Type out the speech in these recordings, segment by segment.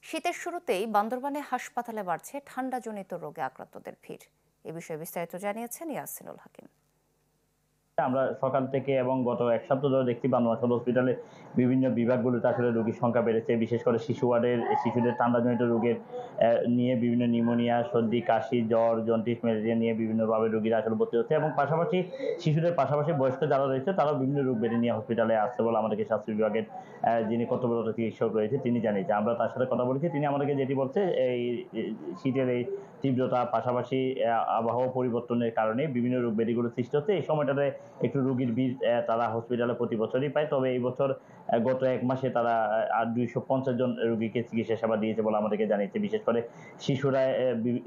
শীতের শুরুতেই বান্দরবানে হাসপাতালে বাড়ছে ঠান্ডাজনিত রোগে আক্রান্তদের ভিড়। এ বিষয়ে বিস্তারিত জানিয়েছেন ইয়াসিনুল হাকিম। আমরা সকাল থেকে এবং গত এক সপ্তাহ ধরে দেখছি বাংলাদেশ হসপিটালে বিভিন্ন বিভাগগুলোতে আসলে রোগীর সংখ্যা বেড়েছে। বিশেষ করে শিশু ওয়ার্ডের শিশুদের ঠান্ডাজনিত রোগের নিয়ে বিভিন্ন নিউমোনিয়া, সর্দি, কাশি, জ্বর, জন্ডিস, ম্যালেরিয়া নিয়ে বিভিন্নভাবে রোগীরা আসলে ভর্তি হচ্ছে এবং পাশাপাশি শিশুদের পাশাপাশি বয়স্ক যারা রয়েছে তারাও বিভিন্ন রোগ বেড়ে নিয়ে হসপিটালে আসছে বলে আমাদেরকে স্বাস্থ্য বিভাগের যিনি কর্তব্যরত চিকিৎসক রয়েছে তিনি জানিয়েছেন। আমরা তার সাথে কথা বলেছি। তিনি আমাদেরকে যেটি বলছে এই শীতের এই তীব্রতা পাশাপাশি আবহাওয়া পরিবর্তনের কারণে বিভিন্ন রোগ ব্যাধিগুলো সৃষ্টি হচ্ছে। এই সময়টাতে একটু রোগীর ভিড় তারা হসপিটালে প্রতি বছরই পায়। তবে এই বছর গত এক মাসে তারা 250 জন রোগীকে চিকিৎসা সেবা দিয়েছে বলে আমাদেরকে জানিয়েছে। বিশেষ করে শিশুরা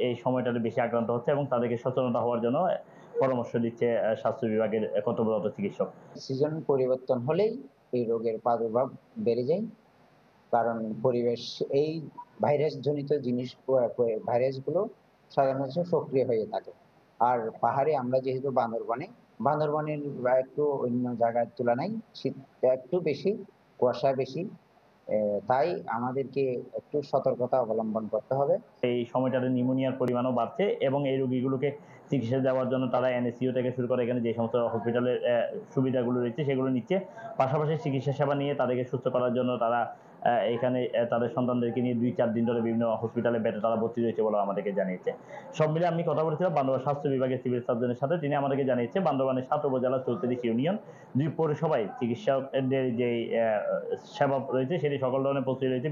এই সময়টাতে বেশি আক্রান্ত হচ্ছে এবং তাদেরকে সচেতনতা হওয়ার জন্য পরামর্শ দিচ্ছে স্বাস্থ্য বিভাগের কর্তব্যরত চিকিৎসক। সিজন পরিবর্তন হলেই এই রোগের প্রাদুর্ভাব বেড়ে যায়। কারণ পরিবেশ এই ভাইরাসজনিত ভাইরাসগুলো সাধারণত সক্রিয় হয়ে থাকে। আর পাহাড়ে আমরা যেহেতু বান্দরবানের একটু অন্য জায়গার তুলনায় শীতটা একটু বেশি, কুয়াশা বেশি, তাই আমাদেরকে একটু সতর্কতা অবলম্বন করতে হবে। এই সময়টাতে নিউমোনিয়ার পরিমাণও বাড়ছে এবং এই রোগীগুলোকে চিকিৎসা দেওয়ার জন্য তারা এনএসইউ থেকে শুরু করে এখানে যে সমস্ত হসপিটালের সুবিধাগুলো রয়েছে সেগুলো নিচ্ছে। পাশাপাশি চিকিৎসা সেবা নিয়ে তাদেরকে সুস্থ করার জন্য তারা এখানে তাদের সন্তানদেরকে নিয়ে 2-4 দিন ধরে বিভিন্ন হসপিটালে বেডে তারা ভর্তি রয়েছে বলে আমাদেরকে জানিয়েছে। সব মিলে আমি কথা বলেছিলাম বান্দরবান স্বাস্থ্য বিভাগের সিভিল সার্জনের সাথে। তিনি আমাদেরকে জানিয়েছে বান্দরবানের 7 উপজেলা 34 ইউনিয়ন 2 পৌরসভায় চিকিৎসকদের যে সেবা রয়েছে সেটি সকল ধরনের প্রস্তুতি রয়েছে।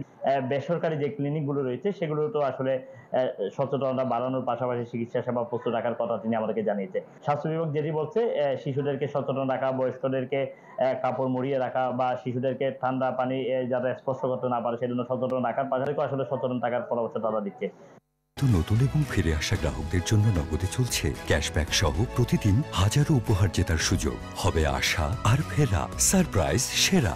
বেসরকারি যে ক্লিনিকগুলো রয়েছে সেগুলো তো আসলে সচেতনতা বাড়ানোর পাশাপাশি চিকিৎসা সেবা প্রস্তুত রাখার কথা তিনি আমাদেরকে জানিয়েছে। স্বাস্থ্য বিভাগ যেটি বলছে শিশুদেরকে সচেতন রাখা, বয়স্কদেরকে কাপড় মুড়িয়ে রাখা বা শিশুদেরকে ঠান্ডা পানি যাতে স্পর্শ করতে না পারে সেজন্য সচেতন রাখার পাশাপাশি আসলে সচেতন থাকার পরামর্শ তারা দিচ্ছে। নতুন এবং ফিরে আসা গ্রাহকদের জন্য নগদে চলছে ক্যাশব্যাক সহ প্রতিদিন হাজারো উপহার জেতার সুযোগ। হবে আশা আর ফেরা, সারপ্রাইজ সেরা।